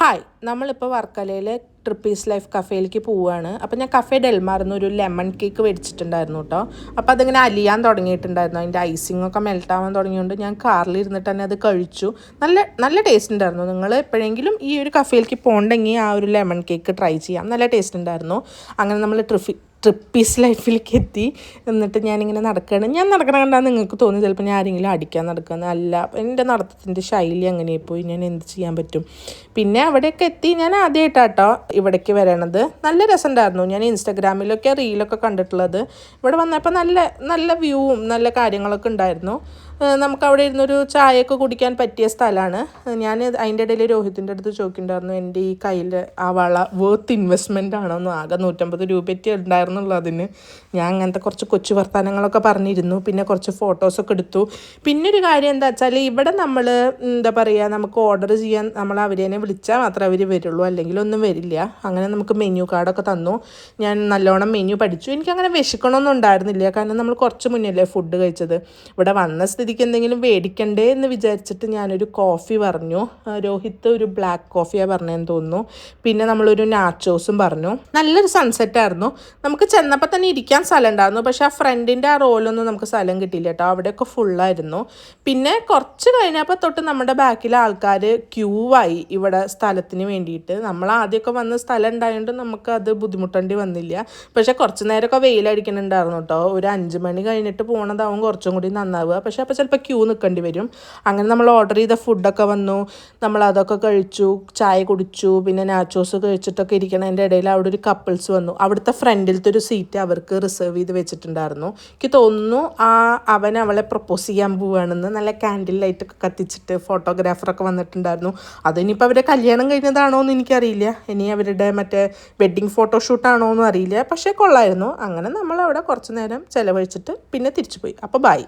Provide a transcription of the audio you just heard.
Hi, നമ്മളിപ്പോൾ വർക്കലയിൽ trapeze life കഫേയിലേക്ക് പോവുകയാണ്. അപ്പോൾ ഞാൻ കഫേ ഡെൽമാർന്ന് ഒരു ലെമൺ കേക്ക് മേടിച്ചിട്ടുണ്ടായിരുന്നു കേട്ടോ. അപ്പോൾ അതിങ്ങനെ അലിയാൻ തുടങ്ങിയിട്ടുണ്ടായിരുന്നു, അതിൻ്റെ ഐസിങ്ങൊക്കെ മെൽട്ടാവാൻ തുടങ്ങിയതുകൊണ്ട് ഞാൻ കാറിലിരുന്നിട്ട് തന്നെ അത് കഴിച്ചു. നല്ല ടേസ്റ്റ് ഉണ്ടായിരുന്നു. നിങ്ങൾ എപ്പോഴെങ്കിലും ഈ ഒരു കഫേയിലേക്ക് പോകണമെങ്കിൽ ആ ഒരു ലെമൺ കേക്ക് ട്രൈ ചെയ്യാം. നല്ല ടേസ്റ്റ് ഉണ്ടായിരുന്നു. അങ്ങനെ നമ്മൾ ട്രിപ്പീസ് ലൈഫിലേക്ക് എത്തി. എന്നിട്ട് ഞാനിങ്ങനെ നടക്കുകയാണ്. ഞാൻ നടക്കണം കണ്ടാൽ നിങ്ങൾക്ക് തോന്നി ചിലപ്പോൾ ഞാൻ ആരെങ്കിലും അടിക്കാൻ നടക്കുന്നത്. അല്ല, എൻ്റെ നടത്തത്തിൻ്റെ ശൈലി അങ്ങനെ പോയി, ഞാൻ എന്ത് ചെയ്യാൻ പറ്റും. പിന്നെ അവിടെയൊക്കെ എത്തി. ഞാൻ ആദ്യമായിട്ടാട്ടോ ഇവിടേക്ക് വരണത്. നല്ല രസമുണ്ടായിരുന്നു. ഞാൻ ഇൻസ്റ്റാഗ്രാമിലൊക്കെ റീലൊക്കെ കണ്ടിട്ടുള്ളത്. ഇവിടെ വന്നപ്പോൾ നല്ല വ്യൂവും നല്ല കാര്യങ്ങളൊക്കെ ഉണ്ടായിരുന്നു. നമുക്കവിടെ ഇരുന്നൊരു ചായയൊക്കെ കുടിക്കാൻ പറ്റിയ സ്ഥലമാണ്. ഞാൻ അതിൻ്റെ ഇടയിൽ രോഹിത്തിൻ്റെ അടുത്ത് ചോദിക്കുന്നുണ്ടായിരുന്നു, എൻ്റെ ഈ കയ്യിൽ ആ വള വർത്ത് ഇൻവെസ്റ്റ്മെൻ്റ് ആണോന്ന്. ആകെ 150 രൂപയ്ക്ക് ഉണ്ടായിരുന്നുള്ളൂ അതിന്. ഞാൻ അങ്ങനത്തെ കുറച്ച് കൊച്ചു വർത്തമാനങ്ങളൊക്കെ പറഞ്ഞിരുന്നു. പിന്നെ കുറച്ച് ഫോട്ടോസൊക്കെ എടുത്തു. പിന്നെ ഒരു കാര്യം എന്താ വെച്ചാൽ, ഇവിടെ നമ്മൾ എന്താ പറയുക, നമുക്ക് ഓർഡർ ചെയ്യാൻ നമ്മൾ അവരെ വിളിച്ചാൽ മാത്രമേ അവർ വരുള്ളൂ, അല്ലെങ്കിൽ ഒന്നും വരില്ല. അങ്ങനെ നമുക്ക് മെനു കാർഡൊക്കെ തന്നു. ഞാൻ നല്ലോണം മെനു പഠിച്ചു. എനിക്കങ്ങനെ വിശക്കണമൊന്നും ഉണ്ടായിരുന്നില്ല, കാരണം നമ്മൾ കുറച്ച് മുന്നല്ലേ ഫുഡ് കഴിച്ചത്. ഇവിടെ വന്ന സ്ഥിതിക്ക് എന്തെങ്കിലും മേടിക്കണ്ടേ എന്ന് വിചാരിച്ചിട്ട് ഞാനൊരു കോഫി പറഞ്ഞു. രോഹിത്ത് ഒരു ബ്ലാക്ക് കോഫിയാണ് പറഞ്ഞതെന്ന് തോന്നുന്നു. പിന്നെ നമ്മളൊരു നാച്ചോസും പറഞ്ഞു. നല്ലൊരു സൺസെറ്റായിരുന്നു. നമുക്ക് ചെന്നപ്പോൾ തന്നെ ഇരിക്കാൻ സ്ഥലം ഉണ്ടായിരുന്നു. പക്ഷേ ആ ഫ്രണ്ടിൻ്റെ ആ റോലൊന്നും നമുക്ക് സ്ഥലം കിട്ടിയില്ല കേട്ടോ. അവിടെയൊക്കെ ഫുള്ളായിരുന്നു. പിന്നെ കുറച്ച് കഴിഞ്ഞപ്പോൾ തൊട്ട് നമ്മുടെ ബാക്കിലെ ആൾക്കാർ ക്യൂ ആയി ഇവിടെ സ്ഥലത്തിന് വേണ്ടിയിട്ട്. നമ്മൾ ആദ്യമൊക്കെ വന്ന സ്ഥലം ഉണ്ടായതുകൊണ്ട് നമുക്കത് ബുദ്ധിമുട്ടേണ്ടി വന്നില്ല. പക്ഷേ കുറച്ച് നേരമൊക്കെ വെയിലടിക്കുന്നുണ്ടായിരുന്നു കേട്ടോ. ഒരു 5 മണി കഴിഞ്ഞിട്ട് പോകണതാവും കുറച്ചും കൂടി നന്നാവുക. പക്ഷേ അപ്പോൾ ചിലപ്പോൾ ക്യൂ നിൽക്കേണ്ടി വരും. അങ്ങനെ നമ്മൾ ഓർഡർ ചെയ്ത ഫുഡൊക്കെ വന്നു. നമ്മളതൊക്കെ കഴിച്ചു, ചായ കുടിച്ചു. പിന്നെ നാച്ചോസ് കഴിച്ചിട്ടൊക്കെ ഇരിക്കണതിൻ്റെ ഇടയിൽ അവിടെ ഒരു കപ്പിൾസ് വന്നു. അവിടുത്തെ ഫ്രണ്ടിലത്തെ ഒരു സീറ്റ് അവർക്ക് റിസർവ് ചെയ്ത് വെച്ചിട്ടുണ്ടായിരുന്നു. എനിക്ക് തോന്നുന്നു അവൻ അവളെ പ്രപ്പോസ് ചെയ്യാൻ പോവുകയാണെന്ന്. നല്ല കാൻഡിൽ ലൈറ്റൊക്കെ കത്തിച്ചിട്ട് ഫോട്ടോഗ്രാഫറൊക്കെ വന്നിട്ടുണ്ടായിരുന്നു. അതിനിപ്പോൾ അവരെ കല്യാണം കഴിഞ്ഞതാണോ എന്ന് എനിക്കറിയില്ല. ഇനി അവരുടെ മറ്റേ വെഡ്ഡിങ് ഫോട്ടോഷൂട്ടാണോ എന്നും അറിയില്ല. പക്ഷേ കൊള്ളായിരുന്നു. അങ്ങനെ നമ്മളവിടെ കുറച്ച് നേരം ചിലവഴിച്ചിട്ട് പിന്നെ തിരിച്ചു പോയി. അപ്പോൾ ബൈ.